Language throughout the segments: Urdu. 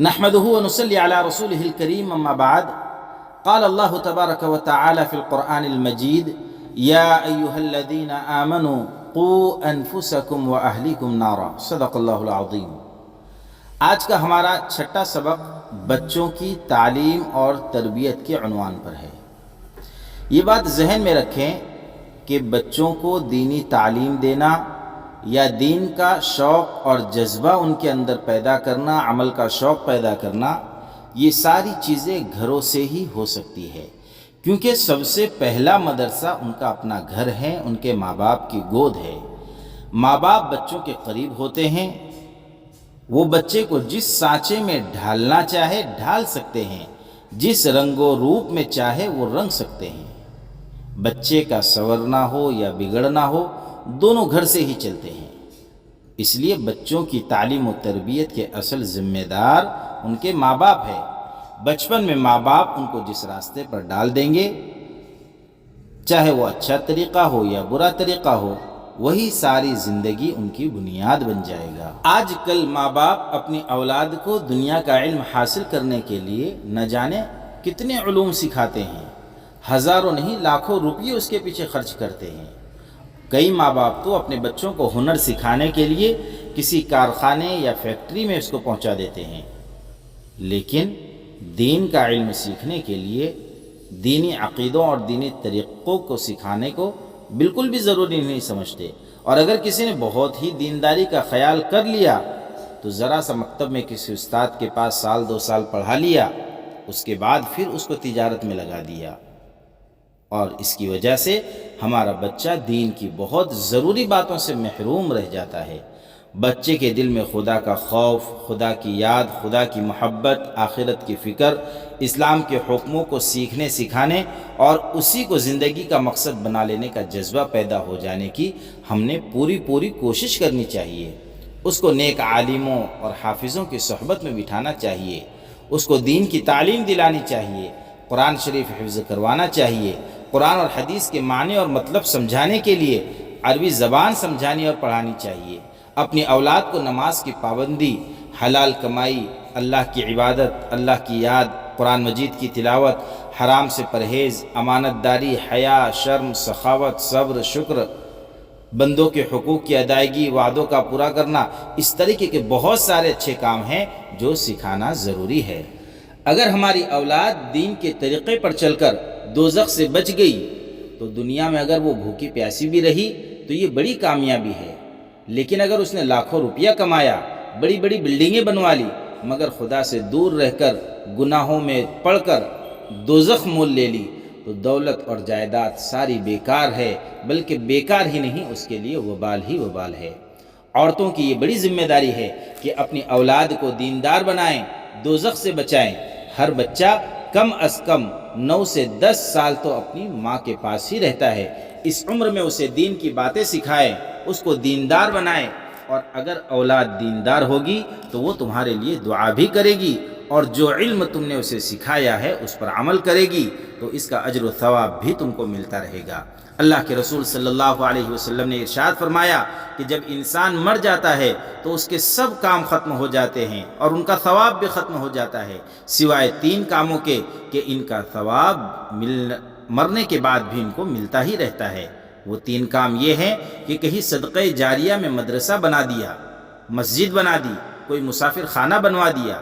نحمده ونصلي على رسوله الكريم اما بعد قال الله تبارك وتعالى في القرآن المجيد يا أيها الذين آمنوا قوا أنفسكم وأهليكم نارا صدق اللہ العظیم۔ آج کا ہمارا چھٹا سبق بچوں کی تعلیم اور تربیت کے عنوان پر ہے۔ یہ بات ذہن میں رکھیں کہ بچوں کو دینی تعلیم دینا یا دین کا شوق اور جذبہ ان کے اندر پیدا کرنا، عمل کا شوق پیدا کرنا، یہ ساری چیزیں گھروں سے ہی ہو سکتی ہے، کیونکہ سب سے پہلا مدرسہ ان کا اپنا گھر ہے، ان کے ماں باپ کی گود ہے۔ ماں باپ بچوں کے قریب ہوتے ہیں، وہ بچے کو جس سانچے میں ڈھالنا چاہے ڈھال سکتے ہیں، جس رنگ و روپ میں چاہے وہ رنگ سکتے ہیں۔ بچے کا سنورنا ہو یا بگڑنا ہو، دونوں گھر سے ہی چلتے ہیں۔ اس لیے بچوں کی تعلیم و تربیت کے اصل ذمہ دار ان کے ماں باپ ہے۔ بچپن میں ماں باپ ان کو جس راستے پر ڈال دیں گے، چاہے وہ اچھا طریقہ ہو یا برا طریقہ ہو، وہی ساری زندگی ان کی بنیاد بن جائے گا۔ آج کل ماں باپ اپنی اولاد کو دنیا کا علم حاصل کرنے کے لیے نہ جانے کتنے علوم سکھاتے ہیں، ہزاروں نہیں لاکھوں روپیے اس کے پیچھے خرچ کرتے ہیں۔ کئی ماں باپ تو اپنے بچوں کو ہنر سکھانے کے لیے کسی کارخانے یا فیکٹری میں اس کو پہنچا دیتے ہیں، لیکن دین کا علم سیکھنے کے لیے دینی عقیدوں اور دینی طریقوں کو سکھانے کو بالکل بھی ضروری نہیں سمجھتے۔ اور اگر کسی نے بہت ہی دینداری کا خیال کر لیا تو ذرا سا مکتب میں کسی استاد کے پاس سال دو سال پڑھا لیا، اس کے بعد پھر اس کو تجارت میں لگا دیا، اور اس کی وجہ سے ہمارا بچہ دین کی بہت ضروری باتوں سے محروم رہ جاتا ہے۔ بچے کے دل میں خدا کا خوف، خدا کی یاد، خدا کی محبت، آخرت کی فکر، اسلام کے حکموں کو سیکھنے سکھانے اور اسی کو زندگی کا مقصد بنا لینے کا جذبہ پیدا ہو جانے کی ہم نے پوری کوشش کرنی چاہیے۔ اس کو نیک عالموں اور حافظوں کی صحبت میں بٹھانا چاہیے، اس کو دین کی تعلیم دلانی چاہیے، قرآن شریف حفظ کروانا چاہیے، قرآن اور حدیث کے معنی اور مطلب سمجھانے کے لیے عربی زبان سمجھانی اور پڑھانی چاہیے۔ اپنی اولاد کو نماز کی پابندی، حلال کمائی، اللہ کی عبادت، اللہ کی یاد، قرآن مجید کی تلاوت، حرام سے پرہیز، امانت داری، حیا، شرم، سخاوت، صبر، شکر، بندوں کے حقوق کی ادائیگی، وعدوں کا پورا کرنا، اس طریقے کے بہت سارے اچھے کام ہیں جو سکھانا ضروری ہے۔ اگر ہماری اولاد دین کے طریقے پر چل کر دوزخ سے بچ گئی تو دنیا میں اگر وہ بھوکی پیاسی بھی رہی تو یہ بڑی کامیابی ہے، لیکن اگر اس نے لاکھوں روپیہ کمایا، بڑی بلڈنگیں بنوا لی، مگر خدا سے دور رہ کر گناہوں میں پڑ کر دوزخ مول لے لی، تو دولت اور جائیداد ساری بیکار ہے، بلکہ بیکار ہی نہیں، اس کے لیے وبال ہی وبال ہے۔ عورتوں کی یہ بڑی ذمہ داری ہے کہ اپنی اولاد کو دیندار بنائیں، دوزخ سے بچائیں۔ ہر بچہ کم از کم 9 سے 10 سال تو اپنی ماں کے پاس ہی رہتا ہے۔ اس عمر میں اسے دین کی باتیں سکھائیں، اس کو دیندار بنائیں، اور اگر اولاد دیندار ہوگی تو وہ تمہارے لیے دعا بھی کرے گی، اور جو علم تم نے اسے سکھایا ہے اس پر عمل کرے گی، تو اس کا اجر و ثواب بھی تم کو ملتا رہے گا۔ اللہ کے رسول صلی اللہ علیہ وسلم نے ارشاد فرمایا کہ جب انسان مر جاتا ہے تو اس کے سب کام ختم ہو جاتے ہیں اور ان کا ثواب بھی ختم ہو جاتا ہے، سوائے 3 کاموں کے کہ ان کا ثواب مرنے کے بعد بھی ان کو ملتا ہی رہتا ہے۔ وہ 3 کام یہ ہیں کہ کہیں صدقہ جاریہ میں مدرسہ بنا دیا، مسجد بنا دی، کوئی مسافر خانہ بنوا دیا،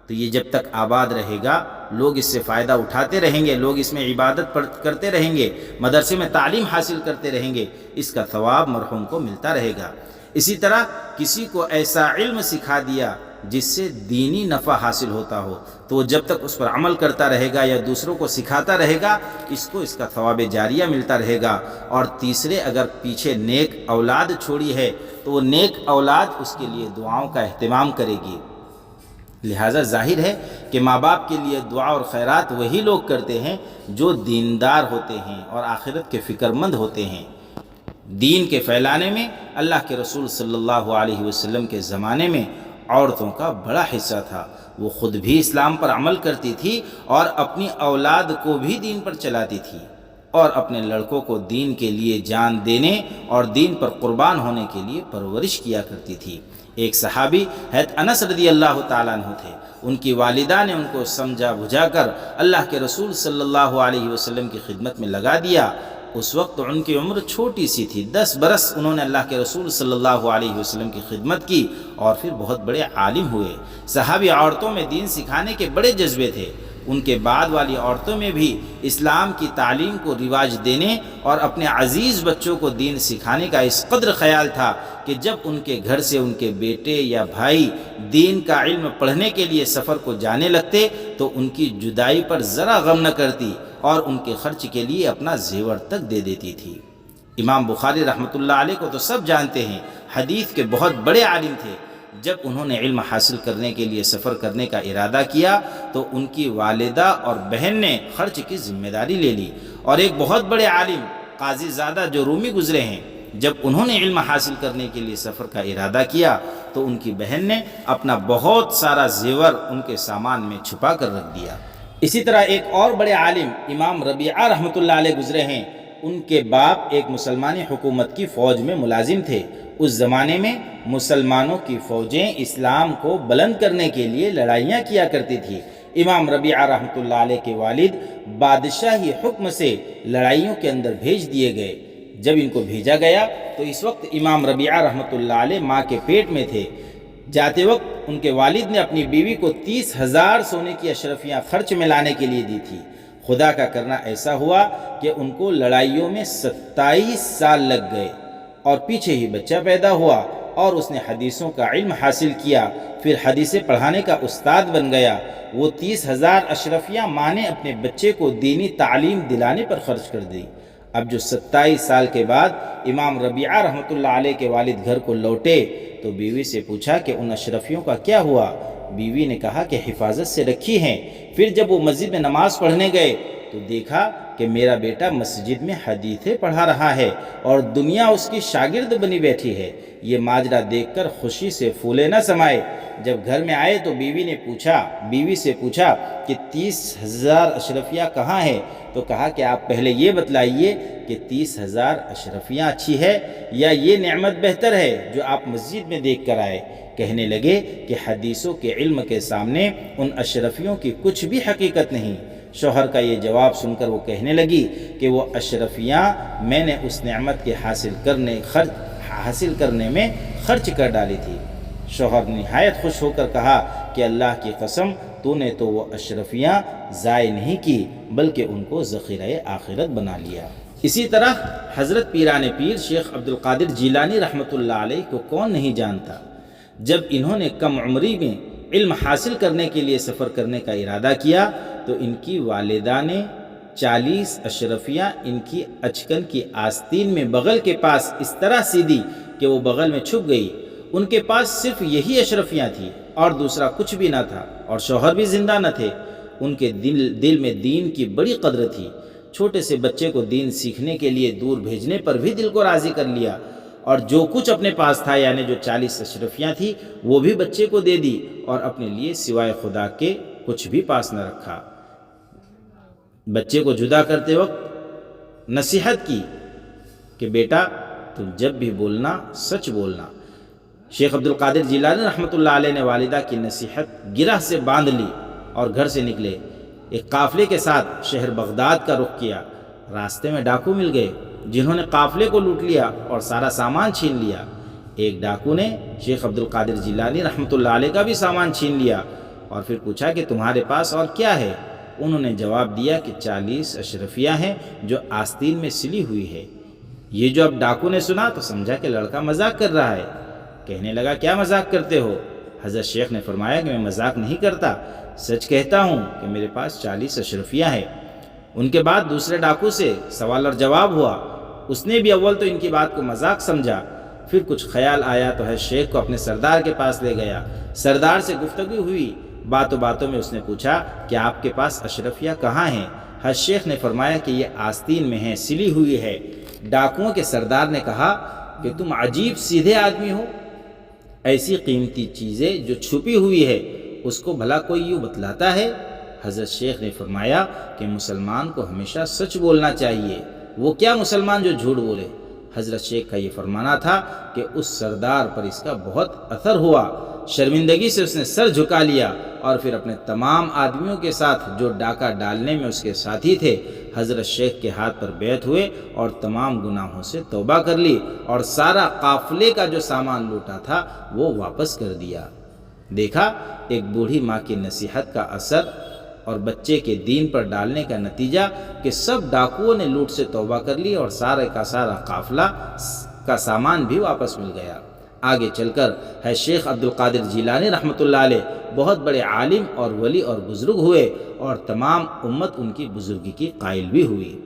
تو یہ جب تک آباد رہے گا لوگ اس سے فائدہ اٹھاتے رہیں گے، لوگ اس میں عبادت کرتے رہیں گے، مدرسے میں تعلیم حاصل کرتے رہیں گے، اس کا ثواب مرحوم کو ملتا رہے گا۔ اسی طرح کسی کو ایسا علم سکھا دیا جس سے دینی نفع حاصل ہوتا ہو، تو وہ جب تک اس پر عمل کرتا رہے گا یا دوسروں کو سکھاتا رہے گا، اس کو اس کا ثواب جاریہ ملتا رہے گا۔ اور تیسرے، اگر پیچھے نیک اولاد چھوڑی ہے تو وہ نیک اولاد اس کے لیے دعاؤں کا اہتمام کرے گی۔ لہٰذا ظاہر ہے کہ ماں باپ کے لیے دعا اور خیرات وہی لوگ کرتے ہیں جو دیندار ہوتے ہیں اور آخرت کے فکر مند ہوتے ہیں۔ دین کے پھیلانے میں اللہ کے رسول صلی اللہ علیہ وسلم کے زمانے میں عورتوں کا بڑا حصہ تھا۔ وہ خود بھی اسلام پر عمل کرتی تھی اور اپنی اولاد کو بھی دین پر چلاتی تھی، اور اپنے لڑکوں کو دین کے لیے جان دینے اور دین پر قربان ہونے کے لیے پرورش کیا کرتی تھی۔ ایک صحابی حضرت انس رضی اللہ تعالیٰ عنہ تھے، ان کی والدہ نے ان کو سمجھا بجھا کر اللہ کے رسول صلی اللہ علیہ وسلم کی خدمت میں لگا دیا۔ اس وقت ان کی عمر چھوٹی سی تھی، 10 برس انہوں نے اللہ کے رسول صلی اللہ علیہ وسلم کی خدمت کی اور پھر بہت بڑے عالم ہوئے۔ صحابی عورتوں میں دین سکھانے کے بڑے جذبے تھے، ان کے بعد والی عورتوں میں بھی اسلام کی تعلیم کو رواج دینے اور اپنے عزیز بچوں کو دین سکھانے کا اس قدر خیال تھا کہ جب ان کے گھر سے ان کے بیٹے یا بھائی دین کا علم پڑھنے کے لیے سفر کو جانے لگتے تو ان کی جدائی پر ذرا غم نہ کرتی اور ان کے خرچ کے لیے اپنا زیور تک دے دیتی تھی۔ امام بخاری رحمۃ اللہ علیہ کو تو سب جانتے ہیں، حدیث کے بہت بڑے عالم تھے۔ جب انہوں نے علم حاصل کرنے کے لیے سفر کرنے کا ارادہ کیا تو ان کی والدہ اور بہن نے خرچ کی ذمہ داری لے لی، اور ایک بہت بڑے عالم قاضی زادہ جو رومی گزرے ہیں، جب انہوں نے علم حاصل کرنے کے لیے سفر کا ارادہ کیا تو ان کی بہن نے اپنا بہت سارا زیور ان کے سامان میں چھپا کر رکھ دیا۔ اسی طرح ایک اور بڑے عالم امام ربیعہ رحمۃ اللہ علیہ گزرے ہیں، ان کے باپ ایک مسلمانی حکومت کی فوج میں ملازم تھے۔ اس زمانے میں مسلمانوں کی فوجیں اسلام کو بلند کرنے کے لیے لڑائیاں کیا کرتی تھی۔ امام ربیعہ رحمۃ اللہ علیہ کے والد بادشاہی حکم سے لڑائیوں کے اندر بھیج دیے گئے۔ جب ان کو بھیجا گیا تو اس وقت امام ربیعہ رحمۃ اللہ علیہ ماں کے پیٹ میں تھے۔ جاتے وقت ان کے والد نے اپنی بیوی کو 30,000 سونے کی اشرفیاں خرچ میں لانے کے لیے دی تھی۔ خدا کا کرنا ایسا ہوا کہ ان کو لڑائیوں میں 27 سال لگ گئے اور پیچھے ہی بچہ پیدا ہوا اور اس نے حدیثوں کا علم حاصل کیا، پھر حدیثیں پڑھانے کا استاد بن گیا۔ وہ 30,000 اشرفیاں ماں نے اپنے بچے کو دینی تعلیم دلانے پر خرچ کر دی۔ اب جو 27 سال کے بعد امام ربیعہ رحمۃ اللہ علیہ کے والد گھر کو لوٹے تو بیوی سے پوچھا کہ ان اشرفیوں کا کیا ہوا؟ بیوی نے کہا کہ حفاظت سے رکھی ہیں۔ پھر جب وہ مسجد میں نماز پڑھنے گئے تو دیکھا کہ میرا بیٹا مسجد میں حدیثیں پڑھا رہا ہے اور دنیا اس کی شاگرد بنی بیٹھی ہے۔ یہ ماجرا دیکھ کر خوشی سے پھولے نہ سمائے۔ جب گھر میں آئے تو بیوی سے پوچھا کہ 30,000 اشرفیاں کہاں ہیں؟ تو کہا کہ آپ پہلے یہ بتلائیے کہ 30,000 اشرفیاں اچھی ہے یا یہ نعمت بہتر ہے جو آپ مسجد میں دیکھ کر آئے؟ کہنے لگے کہ حدیثوں کے علم کے سامنے ان اشرفیوں کی کچھ بھی حقیقت نہیں۔ شوہر کا یہ جواب سن کر وہ کہنے لگی کہ وہ اشرفیاں میں نے اس نعمت کے حاصل کرنے میں خرچ کر ڈالی تھی۔ شوہر نہایت خوش ہو کر کہا کہ اللہ کی قسم تو نے تو وہ اشرفیاں ضائع نہیں کی بلکہ ان کو ذخیرہ آخرت بنا لیا۔ اسی طرح حضرت پیران پیر شیخ عبد القادر جیلانی رحمۃ اللہ علیہ کو کون نہیں جانتا۔ جب انہوں نے کم عمری میں علم حاصل کرنے کے لیے سفر کرنے کا ارادہ کیا تو ان کی والدہ نے 40 اشرفیاں ان کی اچکن کی آستین میں بغل کے پاس اس طرح سی دی کہ وہ بغل میں چھپ گئی۔ ان کے پاس صرف یہی اشرفیاں تھیں اور دوسرا کچھ بھی نہ تھا، اور شوہر بھی زندہ نہ تھے۔ ان کے دل میں دین کی بڑی قدر تھی۔ چھوٹے سے بچے کو دین سیکھنے کے لیے دور بھیجنے پر بھی دل کو راضی کر لیا، اور جو کچھ اپنے پاس تھا یعنی جو 40 اشرفیاں تھیں وہ بھی بچے کو دے دی اور اپنے لیے سوائے خدا کے کچھ بھی پاس نہ رکھا۔ بچے کو جدا کرتے وقت نصیحت کی کہ بیٹا تم جب بھی بولنا سچ بولنا۔ شیخ عبد القادر جیلانی رحمۃ اللہ علیہ نے والدہ کی نصیحت گرہ سے باندھ لی اور گھر سے نکلے۔ ایک قافلے کے ساتھ شہر بغداد کا رخ کیا۔ راستے میں ڈاکو مل گئے جنہوں نے قافلے کو لوٹ لیا اور سارا سامان چھین لیا۔ ایک ڈاکو نے شیخ عبد القادر جیلانی رحمۃ اللہ علیہ کا بھی سامان چھین لیا اور پھر پوچھا کہ تمہارے پاس اور کیا ہے؟ انہوں نے جواب دیا کہ 40 اشرفیاں ہیں جو آستین میں سلی ہوئی ہے۔ یہ جو اب ڈاکو نے سنا تو سمجھا کہ لڑکا مذاق کر رہا ہے۔ کہنے لگا کیا مذاق کرتے ہو؟ حضرت شیخ نے فرمایا کہ میں مذاق نہیں کرتا، سچ کہتا ہوں کہ میرے پاس 40 اشرفیاں ہیں۔ ان کے بعد دوسرے ڈاکو سے سوال اور جواب ہوا۔ اس نے بھی اول تو ان کی بات کو مذاق سمجھا، پھر کچھ خیال آیا تو حضرت شیخ کو اپنے سردار کے پاس لے گیا۔ سردار سے گفتگو ہوئی، باتوں میں اس نے پوچھا کہ آپ کے پاس اشرفیاں کہاں ہیں؟ حضرت شیخ نے فرمایا کہ یہ آستین میں ہیں، سلی ہوئی ہے۔ ڈاکوؤں کے سردار نے کہا کہ تم عجیب سیدھے آدمی ہو، ایسی قیمتی چیزیں جو چھپی ہوئی ہے اس کو بھلا کوئی یوں بتلاتا ہے؟ حضرت شیخ نے فرمایا کہ مسلمان کو ہمیشہ سچ بولنا چاہیے۔ وہ کیا مسلمان جو جھوٹ بولے؟ حضرت شیخ کا یہ فرمانا تھا کہ اس سردار پر اس کا بہت اثر ہوا، شرمندگی سے اس نے سر جھکا لیا اور پھر اپنے تمام آدمیوں کے ساتھ جو ڈاکہ ڈالنے میں اس کے ساتھی تھے حضرت شیخ کے ہاتھ پر بیعت ہوئے اور تمام گناہوں سے توبہ کر لی اور سارا قافلے کا جو سامان لوٹا تھا وہ واپس کر دیا۔ دیکھا ایک بوڑھی ماں کی نصیحت کا اثر اور بچے کے دین پر ڈالنے کا نتیجہ کہ سب ڈاکوؤں نے لوٹ سے توبہ کر لی اور سارے کا سارا قافلہ کا سامان بھی واپس مل گیا۔ آگے چل کر ہے شیخ عبد القادر جیلانی رحمۃ اللہ علیہ بہت بڑے عالم اور ولی اور بزرگ ہوئے اور تمام امت ان کی بزرگی کی قائل بھی ہوئی۔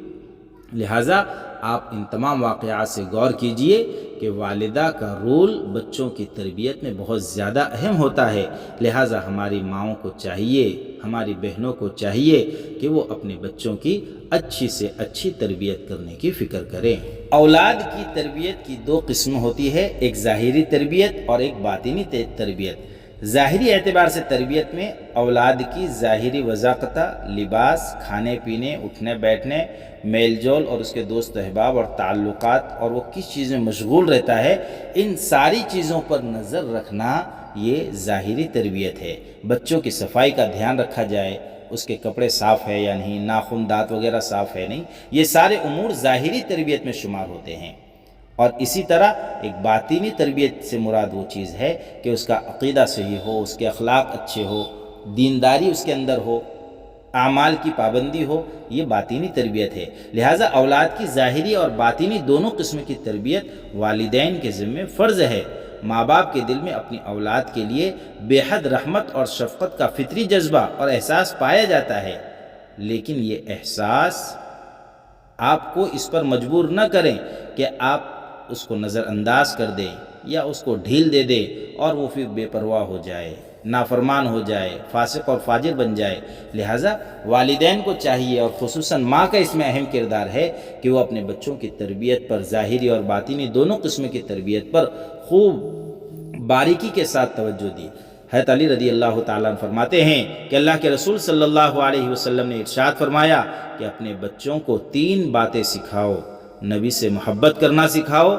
لہٰذا آپ ان تمام واقعات سے غور کیجئے کہ والدہ کا رول بچوں کی تربیت میں بہت زیادہ اہم ہوتا ہے، لہٰذا ہماری ماؤں کو چاہیے، ہماری بہنوں کو چاہیے کہ وہ اپنے بچوں کی اچھی سے اچھی تربیت کرنے کی فکر کریں۔ اولاد کی تربیت کی دو قسم ہوتی ہے، ایک ظاہری تربیت اور ایک باطنی تربیت۔ ظاہری اعتبار سے تربیت میں اولاد کی ظاہری وضاقتہ، لباس، کھانے پینے، اٹھنے بیٹھنے، میل جول اور اس کے دوست احباب اور تعلقات اور وہ کس چیز میں مشغول رہتا ہے، ان ساری چیزوں پر نظر رکھنا یہ ظاہری تربیت ہے۔ بچوں کی صفائی کا دھیان رکھا جائے، اس کے کپڑے صاف ہے یا نہیں، ناخن دانت وغیرہ صاف ہے نہیں، یہ سارے امور ظاہری تربیت میں شمار ہوتے ہیں۔ اور اسی طرح ایک باطنی تربیت سے مراد وہ چیز ہے کہ اس کا عقیدہ صحیح ہو، اس کے اخلاق اچھے ہو، دینداری اس کے اندر ہو، اعمال کی پابندی ہو، یہ باطنی تربیت ہے۔ لہٰذا اولاد کی ظاہری اور باطنی دونوں قسم کی تربیت والدین کے ذمہ فرض ہے۔ ماں باپ کے دل میں اپنی اولاد کے لیے بے حد رحمت اور شفقت کا فطری جذبہ اور احساس پایا جاتا ہے، لیکن یہ احساس آپ کو اس پر مجبور نہ کریں کہ آپ اس کو نظر انداز کر دیں یا اس کو ڈھیل دے دیں اور وہ پھر بے پرواہ ہو جائے، نافرمان ہو جائے، فاسق اور فاجر بن جائے۔ لہٰذا والدین کو چاہیے اور خصوصاً ماں کا اس میں اہم کردار ہے کہ وہ اپنے بچوں کی تربیت پر، ظاہری اور باطنی دونوں قسم کی تربیت پر خوب باریکی کے ساتھ توجہ دی۔ حضرت علی رضی اللہ تعالیٰ عنہ فرماتے ہیں کہ اللہ کے رسول صلی اللہ علیہ وسلم نے ارشاد فرمایا کہ اپنے بچوں کو 3 باتیں سکھاؤ، نبی سے محبت کرنا سکھاؤ،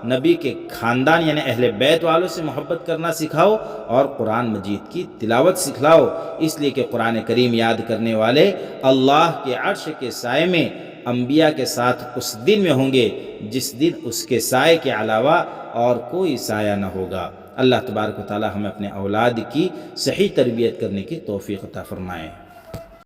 نبی کے خاندان یعنی اہل بیت والوں سے محبت کرنا سکھاؤ، اور قرآن مجید کی تلاوت سکھلاؤ، اس لیے کہ قرآن کریم یاد کرنے والے اللہ کے عرش کے سائے میں انبیاء کے ساتھ اس دن میں ہوں گے جس دن اس کے سائے کے علاوہ اور کوئی سایہ نہ ہوگا۔ اللہ تبارک و تعالی ہمیں اپنے اولاد کی صحیح تربیت کرنے کی توفیق عطا فرمائے۔